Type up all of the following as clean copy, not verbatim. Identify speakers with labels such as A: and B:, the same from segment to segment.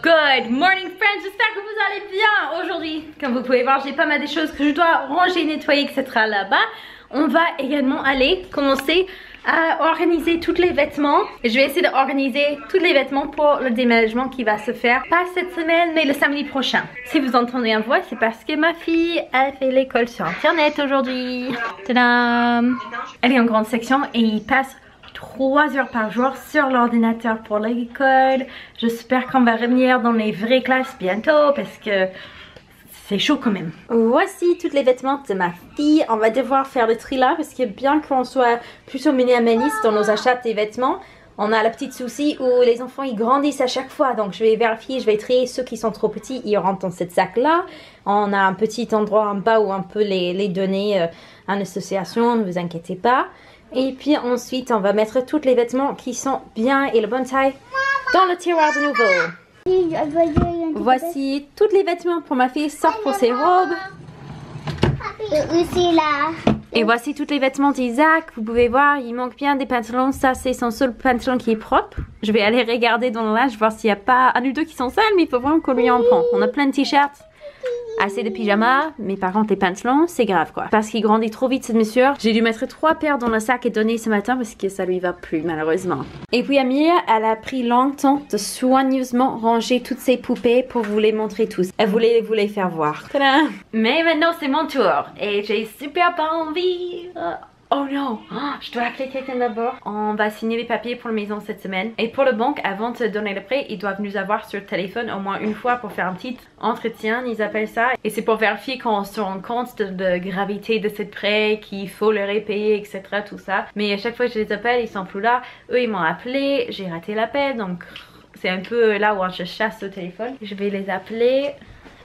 A: Good morning friends, j'espère que vous allez bien. Aujourd'hui, comme vous pouvez voir, j'ai pas mal de choses que je dois ranger, nettoyer, etc. là-bas. On va également aller commencer à organiser tous les vêtements. Je vais essayer d'organiser tous les vêtements pour le déménagement qui va se faire, pas cette semaine, mais le samedi prochain. Si vous entendez un voix, c'est parce que ma fille a fait l'école sur internet aujourd'hui. Tadam! Elle est en grande section et il passe 3 heures par jour sur l'ordinateur pour l'école. J'espère qu'on va revenir dans les vraies classes bientôt parce que c'est chaud quand même. Voici tous les vêtements de ma fille. On va devoir faire le tri là parce que bien qu'on soit plutôt minimaliste dans nos achats des vêtements, on a le petit souci où les enfants ils grandissent à chaque fois. Donc je vais vérifier, je vais trier ceux qui sont trop petits, ils rentrent dans cette sac là. On a un petit endroit en bas où on peut les donner à une association, ne vous inquiétez pas. Et puis ensuite, on va mettre tous les vêtements qui sont bien et la bonne taille dans le tiroir de nouveau. Voici tous les vêtements pour ma fille, sauf pour ses robes. Et voici tous les vêtements d'Isaac. Vous pouvez voir, il manque bien des pantalons. Ça, c'est son seul pantalon qui est propre. Je vais aller regarder dans le linge, voir s'il n'y a pas un ou deux qui sont sales, mais il faut vraiment qu'on lui en prend. On a plein de t-shirts. Assez de pyjamas, mais par contre les pantalons, c'est grave quoi. Parce qu'il grandit trop vite cette mesure. J'ai dû mettre 3 paires dans le sac et donner ce matin parce que ça lui va plus malheureusement. Et puis Amir, elle a pris longtemps de soigneusement ranger toutes ses poupées pour vous les montrer tous. Elle voulait vous les faire voir. Tadam! Mais maintenant c'est mon tour et j'ai super pas envie. Oh non, je dois appeler quelqu'un d'abord. On va signer les papiers pour la maison cette semaine. Et pour le banque, avant de donner le prêt, ils doivent nous avoir sur le téléphone au moins une fois pour faire un petit entretien, ils appellent ça. Et c'est pour vérifier qu'on se rend compte de la gravité de ce prêt, qu'il faut le repayer, etc. Tout ça. Mais à chaque fois que je les appelle, ils sont plus là. Eux, ils m'ont appelé, j'ai raté l'appel. Donc c'est un peu là où je chasse au téléphone. Je vais les appeler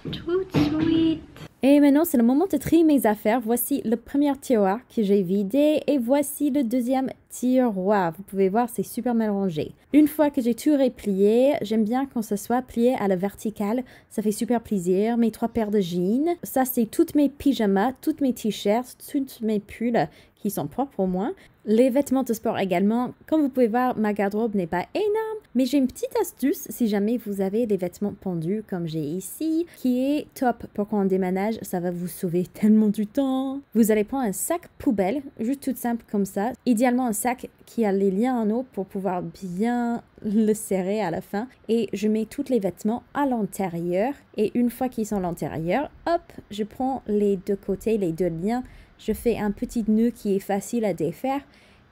A: tout de suite. Et maintenant, c'est le moment de trier mes affaires. Voici le premier tiroir que j'ai vidé et voici le deuxième tiroir. Vous pouvez voir, c'est super mal rangé. Une fois que j'ai tout replié, j'aime bien quand ça soit plié à la verticale. Ça fait super plaisir. Mes 3 paires de jeans. Ça, c'est toutes mes pyjamas, toutes mes t-shirts, toutes mes pulls qui sont propres au moins. Les vêtements de sport également. Comme vous pouvez voir, ma garde-robe n'est pas énorme. Mais j'ai une petite astuce si jamais vous avez des vêtements pendus comme j'ai ici, qui est top pour quand on déménage. Ça va vous sauver tellement du temps. Vous allez prendre un sac poubelle, juste tout simple comme ça. Idéalement un sac qui a les liens en eau pour pouvoir bien le serrer à la fin. Et je mets tous les vêtements à l'intérieur. Et une fois qu'ils sont à l'intérieur, hop, je prends les 2 côtés, les 2 liens. Je fais un petit nœud qui est facile à défaire.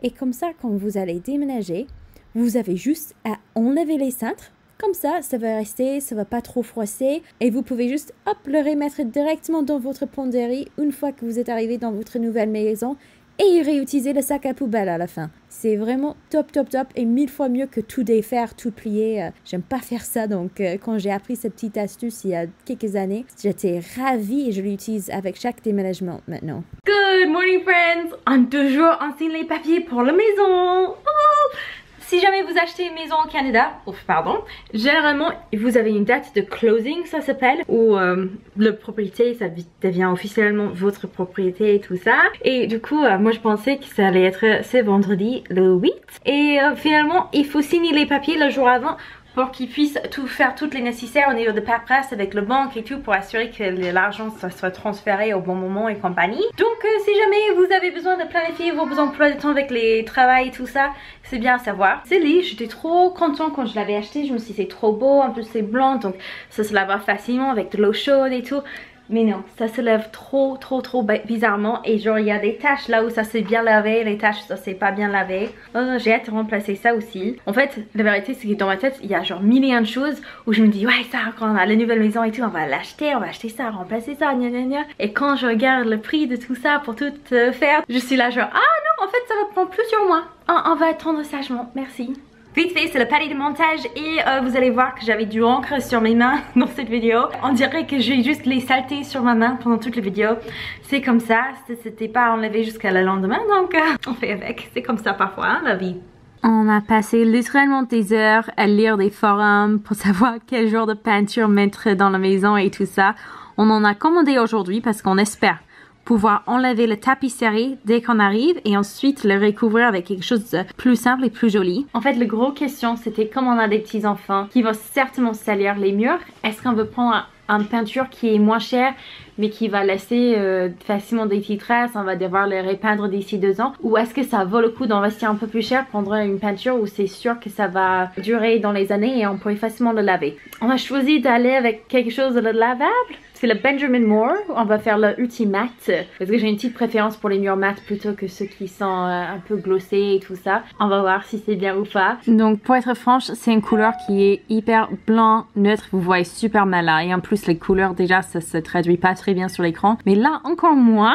A: Et comme ça, quand vous allez déménager, vous avez juste à enlever les cintres. Comme ça, ça va rester, ça va pas trop froisser. Et vous pouvez juste, hop, le remettre directement dans votre penderie une fois que vous êtes arrivé dans votre nouvelle maison. Et réutiliser le sac à poubelle à la fin. C'est vraiment top, top, top et 1000 fois mieux que tout défaire, tout plier. J'aime pas faire ça, donc quand j'ai appris cette petite astuce il y a quelques années, j'étais ravie et je l'utilise avec chaque déménagement maintenant. Good morning friends! Toujours on signe les papiers pour la maison. Oh! Si jamais vous achetez une maison au Canada, généralement vous avez une date de closing, ça s'appelle, où la propriété, ça devient officiellement votre propriété et tout ça. Et du coup, moi je pensais que ça allait être ce vendredi, le 8. Et finalement, il faut signer les papiers le jour avant pour qu'ils puissent faire toutes les nécessaires au niveau de paperasse avec le banque et tout pour assurer que l'argent soit transféré au bon moment et compagnie. Donc si jamais vous avez besoin de planifier vos emplois de temps avec les travails et tout ça, c'est bien à savoir. C'est lit, j'étais trop contente quand je l'avais acheté, je me suis dit c'est trop beau, en plus c'est blanc donc ça se lave facilement avec de l'eau chaude et tout. Mais non, ça se lève trop bizarrement et genre il y a des taches là où ça s'est bien lavé, les taches ça s'est pas bien lavé. J'ai hâte de remplacer ça aussi. En fait, la vérité c'est que dans ma tête, il y a genre 1001 choses où je me dis ouais ça, quand on a la nouvelle maison et tout, on va l'acheter, on va acheter ça, remplacer ça, gna gna gna. Et quand je regarde le prix de tout ça pour tout faire, je suis là genre ah non, en fait ça va prendre plus sur moi. On va attendre sagement, merci. Vite fait, c'est le palier de montage et vous allez voir que j'avais du encre sur mes mains dans cette vidéo. On dirait que j'ai juste les saletés sur ma main pendant toute la vidéo. C'est comme ça, c'était pas enlevé jusqu'à le lendemain donc on fait avec. C'est comme ça parfois, hein, la vie. On a passé littéralement des heures à lire des forums pour savoir quel genre de peinture mettre dans la maison et tout ça. On en a commandé aujourd'hui parce qu'on espère pouvoir enlever la tapisserie dès qu'on arrive et ensuite le recouvrir avec quelque chose de plus simple et plus joli. En fait, la grosse question, c'était comme on a des petits enfants qui vont certainement salir les murs, est-ce qu'on veut prendre une peinture qui est moins chère mais qui va laisser facilement des petites traces, on va devoir les repeindre d'ici 2 ans, ou est-ce que ça vaut le coup d'investir un peu plus cher, prendre une peinture où c'est sûr que ça va durer dans les années et on pourrait facilement le laver. On a choisi d'aller avec quelque chose de lavable. C'est le Benjamin Moore, on va faire le Ultimate parce que j'ai une petite préférence pour les murs mat plutôt que ceux qui sont un peu glossés et tout ça. On va voir si c'est bien ou pas. Donc pour être franche, c'est une couleur qui est hyper blanc, neutre, vous voyez super mal là. Et en plus les couleurs déjà ça se traduit pas très bien sur l'écran. Mais là encore moins.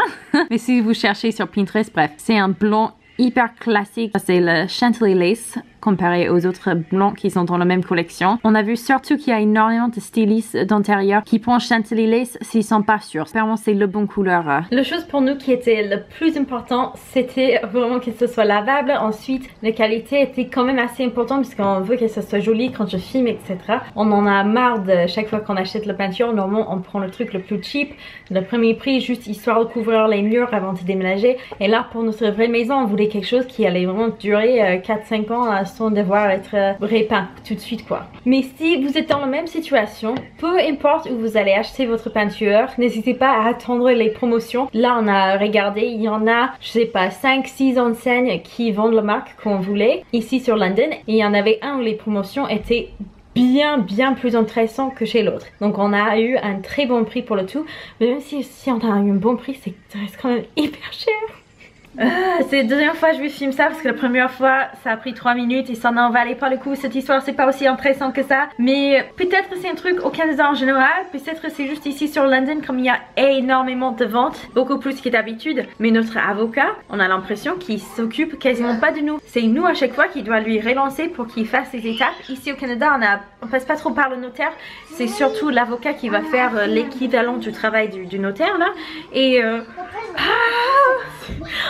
A: Mais si vous cherchez sur Pinterest, bref, c'est un blanc hyper classique. C'est le Chantilly Lace comparé aux autres blancs qui sont dans la même collection. On a vu surtout qu'il y a énormément de stylistes d'intérieur qui prennent Chantilly Lace s'ils sont pas sûrs. Vraiment c'est le bon couleur. La chose pour nous qui était le plus important, c'était vraiment que ce soit lavable. Ensuite, la qualité était quand même assez importante puisqu'on veut que ce soit joli quand je filme, etc. On en a marre de chaque fois qu'on achète la peinture. Normalement, on prend le truc le plus cheap, le premier prix, juste histoire de couvrir les murs avant de déménager. Et là, pour notre vraie maison, on voulait quelque chose qui allait vraiment durer 4-5 ans sans devoir être repeint tout de suite quoi. Mais si vous êtes dans la même situation, peu importe où vous allez acheter votre peinture, n'hésitez pas à attendre les promotions. Là on a regardé, il y en a je sais pas 5-6 enseignes qui vendent la marque qu'on voulait ici sur London et il y en avait un où les promotions étaient bien plus intéressant que chez l'autre. Donc on a eu un très bon prix pour le tout, mais même si on a eu un bon prix, ça reste quand même hyper cher. C'est la deuxième fois que je vous filme ça parce que la première fois ça a pris 3 minutes et ça n'en valait pas le coup. Cette histoire c'est pas aussi intéressant que ça, mais peut-être c'est un truc au Canada en général, peut-être c'est juste ici sur London comme il y a énormément de ventes, beaucoup plus que d'habitude. Mais notre avocat, on a l'impression qu'il s'occupe quasiment pas de nous, c'est nous à chaque fois qui doit lui relancer pour qu'il fasse les étapes. Ici au Canada on passe pas trop par le notaire, c'est surtout l'avocat qui va faire l'équivalent du travail du notaire là. Et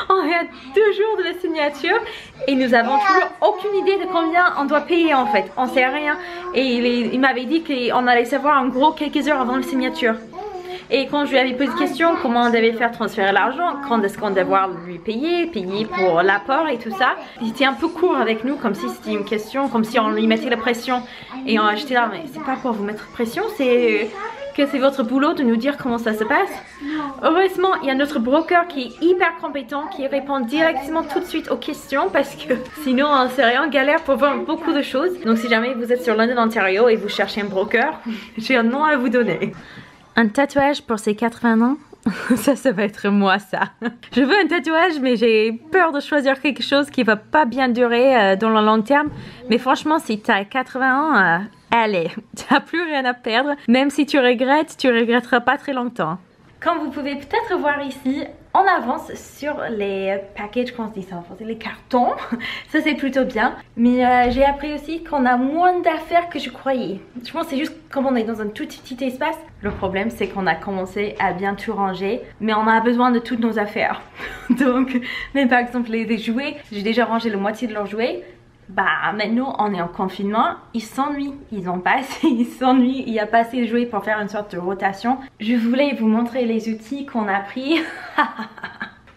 A: on est à 2 jours de la signature et nous avons toujours aucune idée de combien on doit payer en fait. On sait rien. Et il m'avait dit qu'on allait savoir en gros quelques heures avant la signature. Et quand je lui avais posé la question comment on devait faire transférer l'argent, quand est-ce qu'on devait lui payer pour l'apport et tout ça, il était un peu court avec nous comme si c'était une question, comme si on lui mettait la pression. Et j'étais là mais c'est pas pour vous mettre pression, c'est que c'est votre boulot de nous dire comment ça se passe. Heureusement, il y a notre broker qui est hyper compétent, qui répond directement tout de suite aux questions parce que sinon on serait en galère pour voir beaucoup de choses. Donc si jamais vous êtes sur London, Ontario et vous cherchez un broker, j'ai un nom à vous donner. Un tatouage pour ses 80 ans? Ça va être moi ça. Je veux un tatouage mais j'ai peur de choisir quelque chose qui va pas bien durer dans le long terme. Mais franchement si t'as 80 ans, allez, t'as plus rien à perdre. Même si tu regrettes, tu regretteras pas très longtemps. Comme vous pouvez peut-être voir ici, on avance sur les packages, comment on dit ça en français, les cartons. Ça c'est plutôt bien. Mais j'ai appris aussi qu'on a moins d'affaires que je croyais. Je pense que c'est juste comme on est dans un tout petit espace. Le problème c'est qu'on a commencé à bien tout ranger, mais on a besoin de toutes nos affaires. Donc, même par exemple les jouets, j'ai déjà rangé la moitié de leurs jouets. Bah maintenant on est en confinement, ils s'ennuient, ils ont pas assez, ils s'ennuient, il n'y a pas assez de jouets pour faire une sorte de rotation. Je voulais vous montrer les outils qu'on a pris.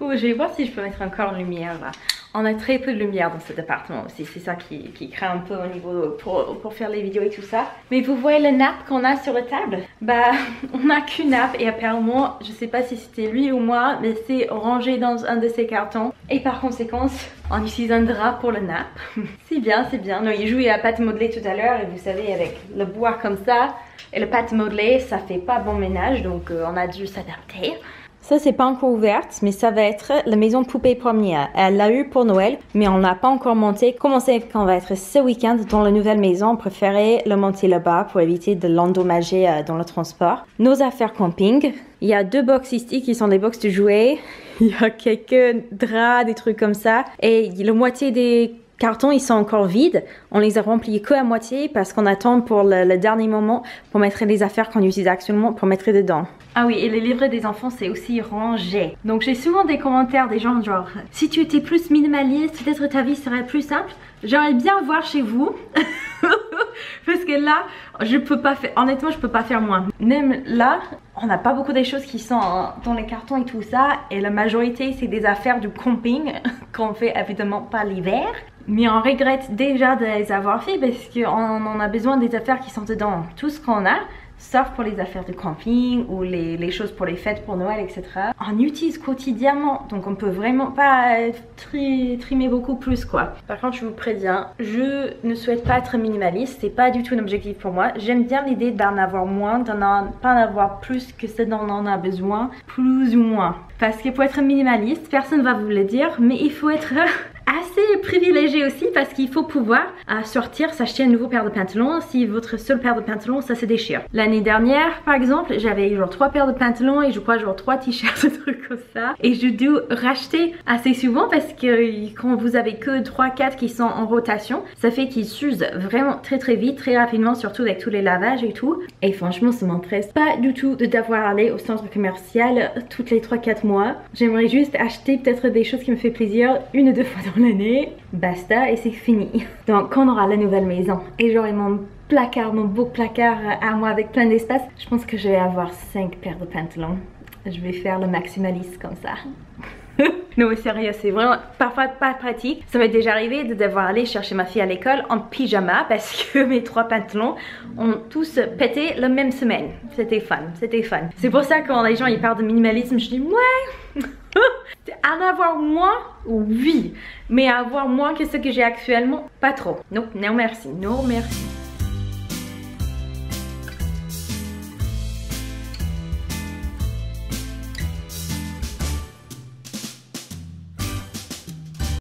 A: Je vais voir si je peux mettre encore une lumière là. On a très peu de lumière dans cet appartement aussi, c'est ça qui craint un peu au niveau pour faire les vidéos et tout ça. Mais vous voyez le nappe qu'on a sur la table? Bah on n'a qu'une nappe et apparemment, je sais pas si c'était lui ou moi, mais c'est rangé dans un de ces cartons. Et par conséquent, on utilise un drap pour le nappe. C'est bien, c'est bien. Non, il jouait à la pâte modelée tout à l'heure et vous savez avec le bois comme ça et la pâte modelée, ça fait pas bon ménage donc on a dû s'adapter. Ça c'est pas encore ouverte, mais ça va être la maison poupée première. Elle l'a eu pour Noël, mais on l'a pas encore monté. Comme on sait qu'on va être ce week-end dans la nouvelle maison, on préférait le monter là-bas pour éviter de l'endommager dans le transport. Nos affaires camping. Il y a 2 box ici qui sont des box de jouets. Il y a quelques draps, des trucs comme ça. Et la moitié des cartons, ils sont encore vides. On les a remplis que à moitié parce qu'on attend pour le dernier moment pour mettre les affaires qu'on utilise actuellement pour mettre dedans. Ah oui, et les livrets des enfants, c'est aussi rangé. Donc j'ai souvent des commentaires des gens genre, si tu étais plus minimaliste, peut-être ta vie serait plus simple. J'aimerais bien voir chez vous. Parce que là, je peux pas faire, honnêtement, je peux pas faire moins. Même là, on n'a pas beaucoup des choses qui sont dans les cartons et tout ça. Et la majorité, c'est des affaires du camping qu'on fait évidemment pas l'hiver. Mais on regrette déjà de les avoir fait parce qu'on en a besoin des affaires qui sont dedans. Tout ce qu'on a, sauf pour les affaires de camping ou les choses pour les fêtes, pour Noël, etc. On utilise quotidiennement, donc on peut vraiment pas trimer beaucoup plus quoi. Par contre, je vous préviens, je ne souhaite pas être minimaliste, c'est pas du tout un objectif pour moi. J'aime bien l'idée d'en avoir moins, pas en avoir plus que ce dont on en a besoin, plus ou moins. Parce que pour être minimaliste, personne va vous le dire, mais il faut être assez privilégié aussi parce qu'il faut pouvoir sortir, s'acheter une nouvelle paire de pantalons si votre seule paire de pantalons ça se déchire. L'année dernière par exemple j'avais genre 3 paires de pantalons et je crois genre 3 t-shirts, des trucs comme ça, et je dois racheter assez souvent parce que quand vous avez que 3-4 qui sont en rotation, ça fait qu'ils s'usent vraiment très vite, très rapidement, surtout avec tous les lavages et tout. Et franchement ça m'intéresse pas du tout de devoir aller au centre commercial toutes les 3-4 mois. J'aimerais juste acheter peut-être des choses qui me fait plaisir 1 ou 2 fois dans l'année, basta, et c'est fini. Donc quand on aura la nouvelle maison et j'aurai mon placard, mon beau placard à moi avec plein d'espace, je pense que je vais avoir 5 paires de pantalons. Je vais faire le maximaliste comme ça. Non mais sérieux, c'est vraiment parfois pas pratique. Ça m'est déjà arrivé de devoir aller chercher ma fille à l'école en pyjama parce que mes 3 pantalons ont tous pété la même semaine. C'était fun, c'était fun. C'est pour ça que quand les gens ils parlent de minimalisme, je dis ouais. En avoir moins, oui, mais avoir moins que ce que j'ai actuellement, pas trop. Non, non merci, non merci.